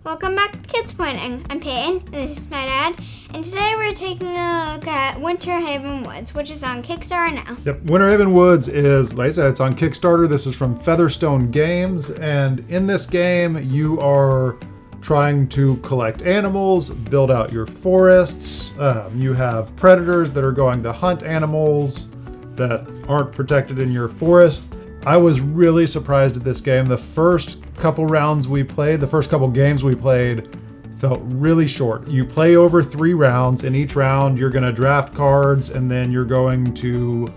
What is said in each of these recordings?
Welcome back to Kids Pointing. I'm Peyton, and this is my dad, and today we're taking a look at Winterhaven Woods, which is on Kickstarter now. Yep, Winterhaven Woods is, like I said, it's on Kickstarter. This is from Featherstone Games, and in this game, you are trying to collect animals, build out your forests. You have predators that are going to hunt animals that aren't protected in your forest. I was really surprised at this game. The first couple games we played felt really short. You play over 3 rounds. In each round, you're going to draft cards, and then you're going to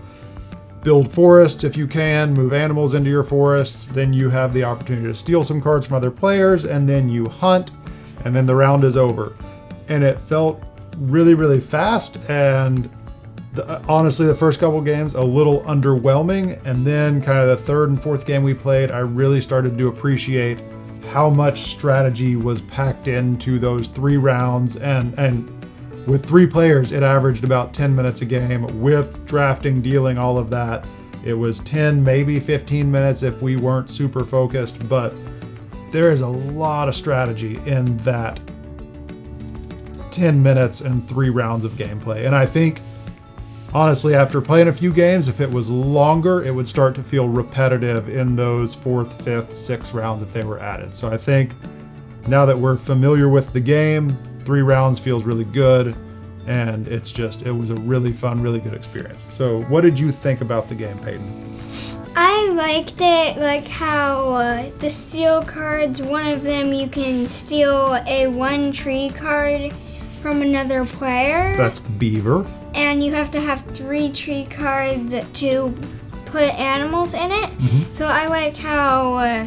build forests if you can, move animals into your forests. Then you have the opportunity to steal some cards from other players, and then you hunt, and then the round is over. And it felt really, really fast, and honestly, the first couple games a little underwhelming, and then kind of the third and fourth game we played, I really started to appreciate how much strategy was packed into those 3 rounds, and with 3 players it averaged about 10 minutes a game. With drafting, dealing, all of that, it was 10, maybe 15 minutes if we weren't super focused, but there is a lot of strategy in that 10 minutes and 3 rounds of gameplay. And I think honestly, after playing a few games, if it was longer, it would start to feel repetitive in those 4th, 5th, 6th rounds if they were added. So I think now that we're familiar with the game, 3 rounds feels really good, and it was a really fun, really good experience. So what did you think about the game, Peyton? I liked it, like how the steal cards, one of them you can steal a 1 tree card from another player. That's the beaver. And you have to have 3 tree cards to put animals in it. Mm-hmm. So I like how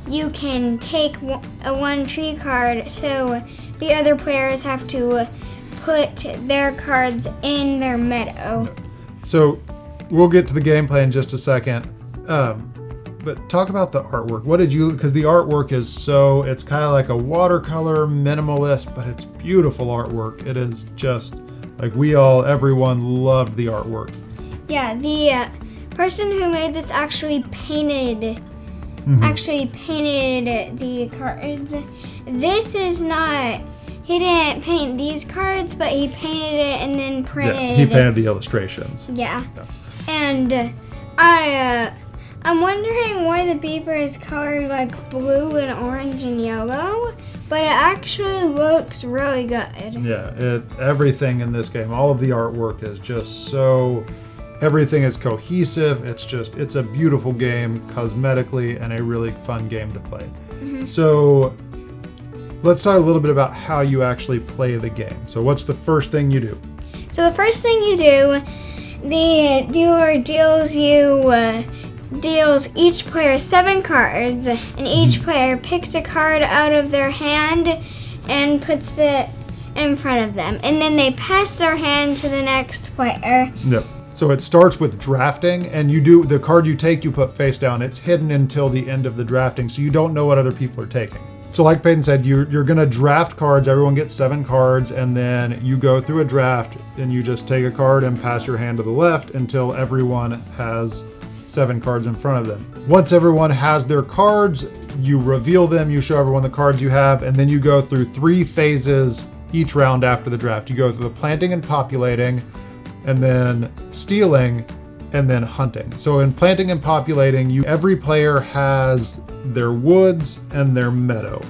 you can take a 1 tree card, so the other players have to put their cards in their meadow. So we'll get to the gameplay in just a second. But talk about the artwork. Because the artwork is it's kind of like a watercolor minimalist, but it's beautiful artwork. It is just like everyone loved the artwork. Yeah, the person who made this actually painted the cards. This is not, he didn't paint these cards, but he painted it and then printed. Yeah, he painted the illustrations. Yeah. And I'm wondering why the beaver is colored like blue and orange and yellow, but it actually looks really good. Yeah, everything in this game, all of the artwork is just everything is cohesive. It's a beautiful game cosmetically and a really fun game to play. Mm-hmm. So let's talk a little bit about how you actually play the game. So what's the first thing you do? So the first thing you do, the dealer deals each player 7 cards, and each player picks a card out of their hand and puts it in front of them, and then they pass their hand to the next player. Yep. So it starts with drafting, and the card you take, you put face down. It's hidden until the end of the drafting, so you don't know what other people are taking. So like Peyton said, you're going to draft cards. Everyone gets 7 cards, and then you go through a draft, and you just take a card and pass your hand to the left until everyone has 7 cards in front of them. Once everyone has their cards, you reveal them, you show everyone the cards you have, and then you go through 3 phases each round after the draft. You go through the planting and populating, and then stealing, and then hunting. So in planting and populating, every player has their woods and their meadow.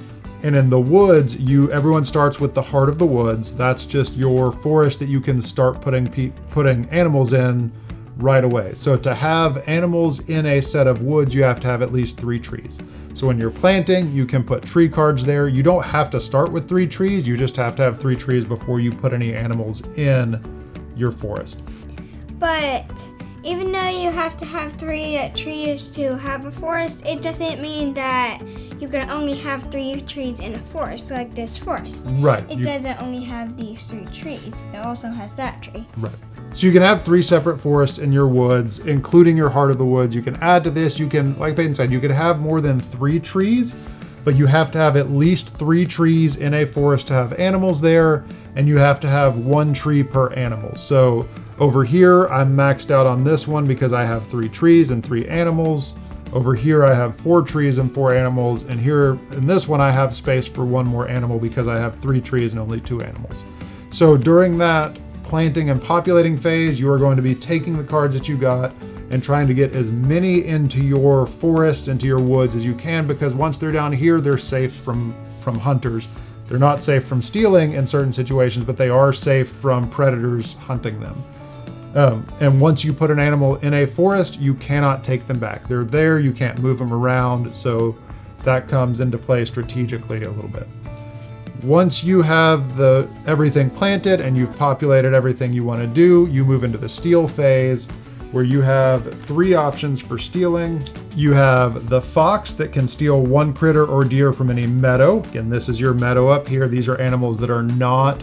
And in the woods, everyone starts with the heart of the woods. That's just your forest that you can start putting animals in right away. So to have animals in a set of woods, you have to have at least 3 trees. So when you're planting, you can put tree cards there. You don't have to start with 3 trees. You just have to have 3 trees before you put any animals in your forest. But even though you have to have 3 trees to have a forest, it doesn't mean that you can only have 3 trees in a forest, like this forest. Right. It doesn't only have these 3 trees. It also has that tree. Right. So you can have 3 separate forests in your woods, including your heart of the woods. You can add to this. You can, like Peyton said, you can have more than 3 trees, but you have to have at least 3 trees in a forest to have animals there, and you have to have 1 tree per animal. So over here, I'm maxed out on this one because I have 3 trees and 3 animals. Over here I have 4 trees and 4 animals, and here in this one I have space for 1 more animal because I have 3 trees and only 2 animals. So during that planting and populating phase, you are going to be taking the cards that you got and trying to get as many into your forest, into your woods as you can, because once they're down here, they're safe from hunters. They're not safe from stealing in certain situations, but they are safe from predators hunting them. And once you put an animal in a forest, you cannot take them back. They're there, you can't move them around, so that comes into play strategically a little bit. Once you have everything planted and you've populated everything you want to do, you move into the steal phase, where you have 3 options for stealing. You have the fox that can steal 1 critter or deer from any meadow. Again, this is your meadow up here. These are animals that are not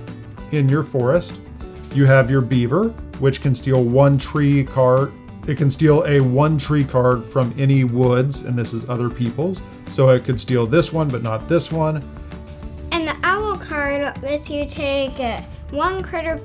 in your forest. You have your beaver, which can steal 1 tree card. It can steal a 1 tree card from any woods, and this is other people's. So it could steal this one, but not this one. And the owl card lets you take 1 critter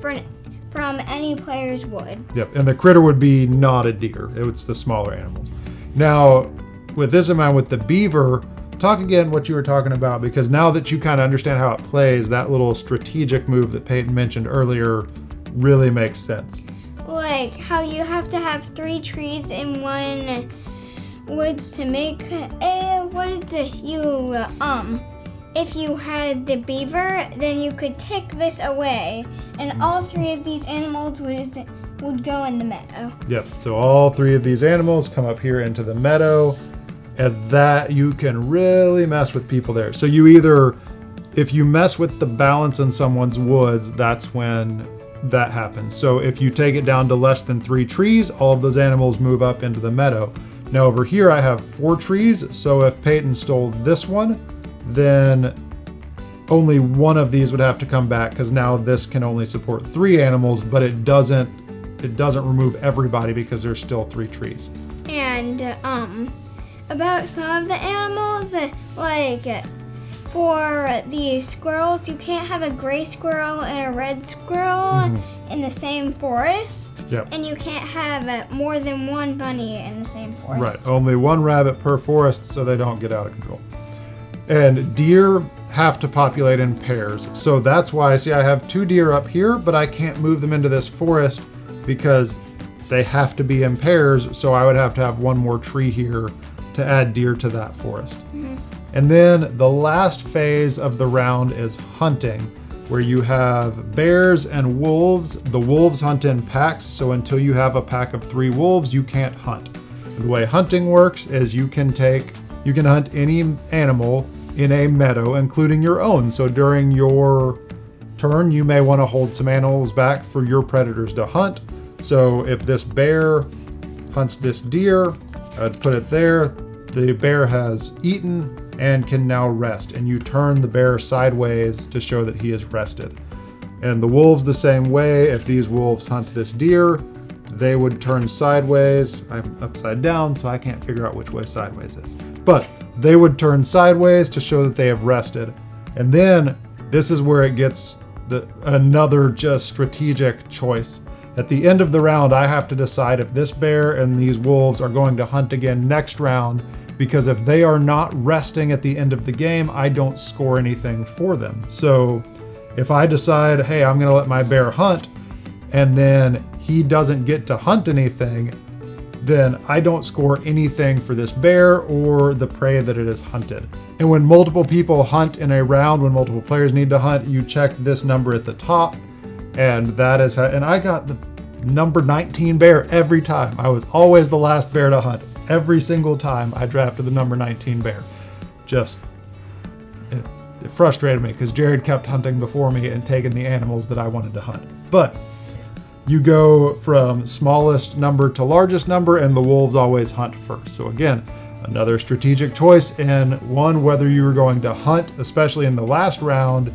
from any player's wood. Yep, and the critter would be not a deer. It's the smaller animals. Now, with this in mind, with the beaver, talk again what you were talking about, because now that you kind of understand how it plays, that little strategic move that Peyton mentioned earlier really makes sense. Like how you have to have 3 trees in 1 woods to make a woods. If you had the beaver, then you could take this away, and all 3 of these animals would go in the meadow. Yep, so all 3 of these animals come up here into the meadow, and that you can really mess with people there. So you either, if you mess with the balance in someone's woods, that's when that happens. So if you take it down to less than 3 trees, all of those animals move up into the meadow. Now over here I have 4 trees, so if Peyton stole this one, then only 1 of these would have to come back, because now this can only support 3 animals, but it doesn't remove everybody because there's still 3 trees. And about some of the animals, like for the squirrels, you can't have a gray squirrel and a red squirrel in the same forest. Yep. And you can't have more than 1 bunny in the same forest. Right, only 1 rabbit per forest, so they don't get out of control. And deer have to populate in pairs. So that's why, see, I have 2 deer up here, but I can't move them into this forest because they have to be in pairs. So I would have to have 1 more tree here to add deer to that forest. And then the last phase of the round is hunting, where you have bears and wolves. The wolves hunt in packs, so until you have a pack of 3 wolves, you can't hunt. And the way hunting works is you can hunt any animal in a meadow, including your own. So during your turn, you may want to hold some animals back for your predators to hunt. So if this bear hunts this deer, I'd put it there. The bear has eaten and can now rest, and you turn the bear sideways to show that he is rested. And the wolves the same way. If these wolves hunt this deer, they would turn sideways. I'm upside down, so I can't figure out which way sideways is. But they would turn sideways to show that they have rested. And then this is where it gets another just strategic choice. At the end of the round, I have to decide if this bear and these wolves are going to hunt again next round, because if they are not resting at the end of the game, I don't score anything for them. So if I decide, hey, I'm going to let my bear hunt, and then he doesn't get to hunt anything, then I don't score anything for this bear or the prey that it has hunted. And when multiple people hunt in a round, when multiple players need to hunt, you check this number at the top, and that is how, and I got the number 19 bear every time. I was always the last bear to hunt. Every single time I drafted the number 19 bear. It frustrated me because Jared kept hunting before me and taking the animals that I wanted to hunt. But you go from smallest number to largest number, and the wolves always hunt first. So again, another strategic choice in one, whether you were going to hunt, especially in the last round,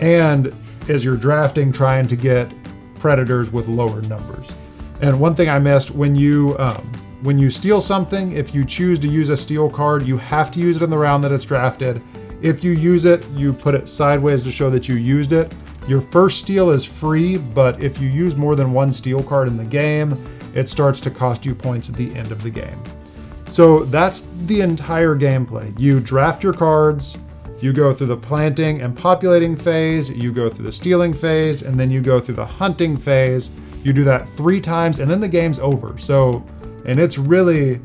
and as you're drafting, trying to get predators with lower numbers. And one thing I missed, when you steal something, if you choose to use a steal card, you have to use it in the round that it's drafted. If you use it, you put it sideways to show that you used it. Your first steal is free, but if you use more than 1 steal card in the game, it starts to cost you points at the end of the game. So that's the entire gameplay. You draft your cards, you go through the planting and populating phase, you go through the stealing phase, and then you go through the hunting phase. You do that 3 times, and then the game's over. So, and it's really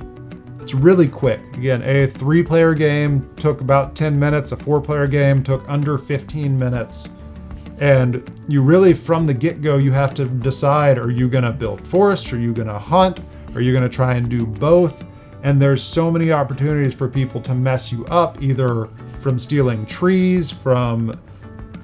quick. Again, a 3-player game took about 10 minutes. A 4-player game took under 15 minutes. And you really, from the get-go, you have to decide, are you gonna build forests? Are you gonna hunt? Are you gonna try and do both? And there's so many opportunities for people to mess you up, either from stealing trees, from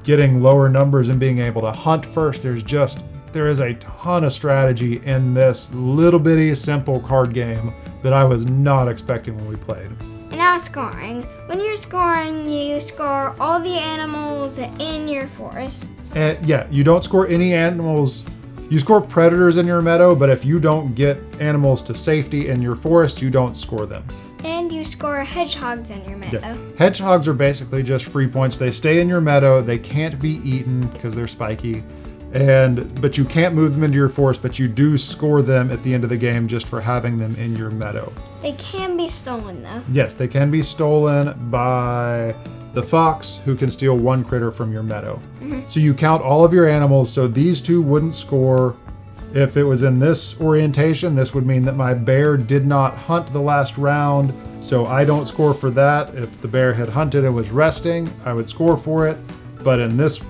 getting lower numbers and being able to hunt first. There is a ton of strategy in this little bitty simple card game that I was not expecting when we played. And now scoring. When you're scoring, you score all the animals in your forests. And yeah, you don't score any animals. You score predators in your meadow, but if you don't get animals to safety in your forest, you don't score them. And you score hedgehogs in your meadow. Yeah. Hedgehogs are basically just free points. They stay in your meadow. They can't be eaten because they're spiky. But you can't move them into your forest, but you do score them at the end of the game just for having them in your meadow. They can be stolen though. Yes, they can be stolen by the fox, who can steal 1 critter from your meadow. So you count all of your animals, so these 2 wouldn't score. If it was in this orientation, this would mean that my bear did not hunt the last round, so I don't score for that. If the bear had hunted and was resting, I would score for it, but in this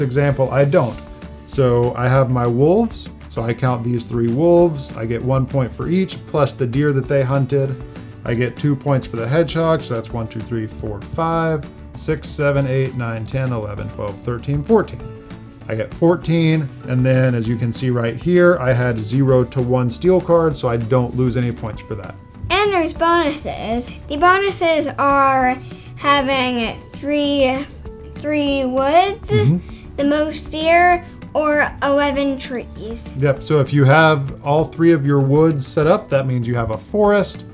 example, I don't. So I have my wolves, so I count these 3 wolves. I get 1 point for each, plus the deer that they hunted. I get 2 points for the hedgehog, so that's 1, 2, 3, 4, 5, 6, 7, 8, 9, 10, 11, 12, 13, 14. I get 14, and then as you can see right here, I had 0 to 1 steal card, so I don't lose any points for that. And there's bonuses. The bonuses are having 3 woods, the most deer, or 11 trees. Yep, so if you have all 3 of your woods set up, that means you have a forest,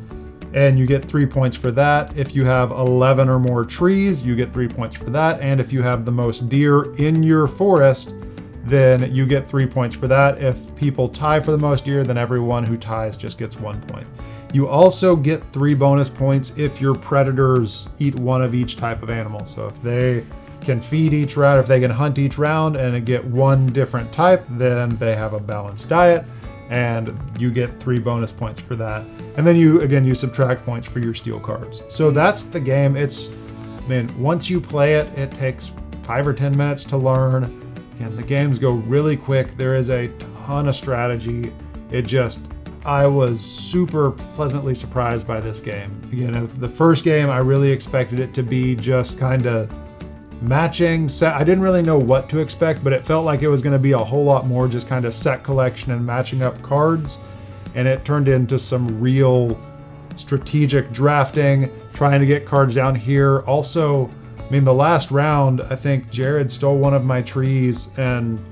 and you get 3 points for that. If you have 11 or more trees, you get 3 points for that. And if you have the most deer in your forest, then you get 3 points for that. If people tie for the most deer, then everyone who ties just gets 1 point. You also get 3 bonus points if your predators eat 1 of each type of animal. So if they can feed each round, if they can hunt each round and get 1 different type, then they have a balanced diet, and you get 3 bonus points for that. And then you subtract points for your steal cards. So that's the game. Once you play it, it takes 5 or 10 minutes to learn. And the games go really quick. There is a ton of strategy. I was super pleasantly surprised by this game. Again, the first game, I really expected it to be just kind of matching set. I didn't really know what to expect, but it felt like it was going to be a whole lot more just kind of set collection and matching up cards. And it turned into some real strategic drafting, trying to get cards down here. Also, the last round, I think Jared stole 1 of my trees and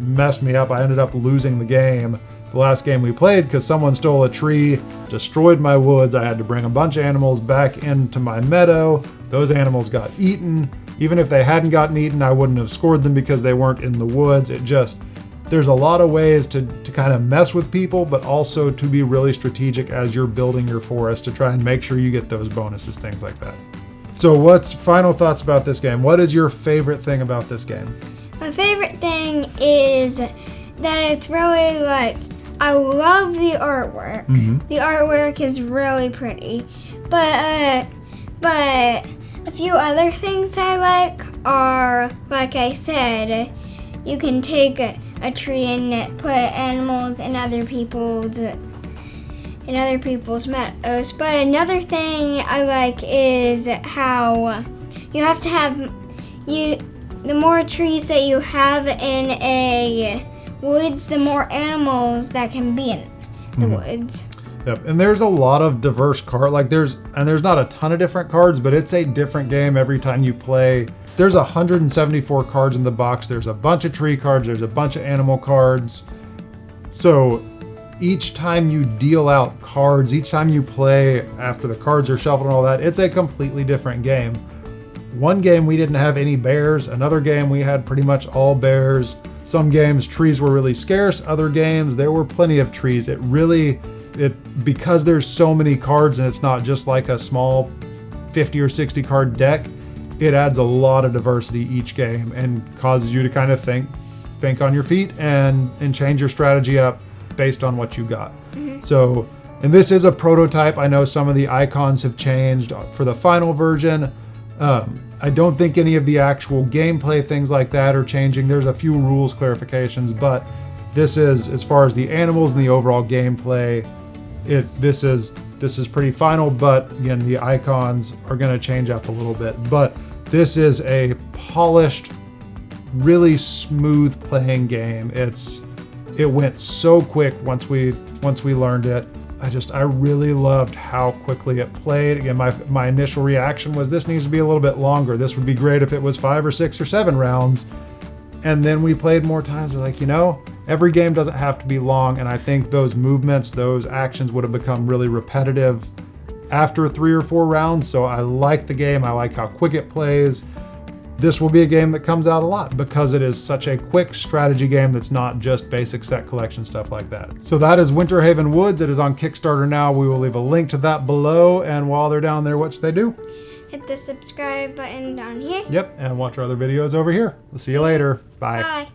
messed me up. I ended up losing the game, the last game we played, because someone stole a tree, destroyed my woods. I had to bring a bunch of animals back into my meadow. Those animals got eaten. Even if they hadn't gotten eaten, I wouldn't have scored them because they weren't in the woods. There's a lot of ways to kind of mess with people, but also to be really strategic as you're building your forest to try and make sure you get those bonuses, things like that. So what's final thoughts about this game? What is your favorite thing about this game? My favorite thing is that it's really I love the artwork. The artwork is really pretty. But a few other things I like are, like I said, you can take a tree and put animals in other people's meadows. But another thing I like is how you have to have the more trees that you have in a woods, the more animals that can be in the woods. Yep, and there's a lot of diverse there's not a ton of different cards, but it's a different game every time you play. There's 174 cards in the box. There's a bunch of tree cards. There's a bunch of animal cards. So each time you deal out cards, each time you play after the cards are shuffled and all that, it's a completely different game. One game we didn't have any bears. Another game we had pretty much all bears. Some games trees were really scarce. Other games there were plenty of trees. because there's so many cards and it's not just like a small 50 or 60 card deck, it adds a lot of diversity each game and causes you to kind of think on your feet and change your strategy up based on what you got. So, and this is a prototype. I know some of the icons have changed for the final version. I don't think any of the actual gameplay things like that are changing. There's a few rules clarifications, but this is, as far as the animals and the overall gameplay, this is pretty final. But again, the icons are going to change up a little bit. But this is a polished, really smooth playing game. It went so quick once we learned it. I really loved how quickly it played. Again, my initial reaction was this needs to be a little bit longer. This would be great if it was 5 or 6 or 7 rounds. And then we played more times. We're like, every game doesn't have to be long. And I think those movements, those actions would have become really repetitive after 3 or 4 rounds. So I like the game. I like how quick it plays. This will be a game that comes out a lot because it is such a quick strategy game that's not just basic set collection stuff like that. So that is Winterhaven Woods. It is on Kickstarter now. We will leave a link to that below. And while they're down there, what should they do? Hit the subscribe button down here. Yep, and watch our other videos over here. We'll see you later. Bye. Bye.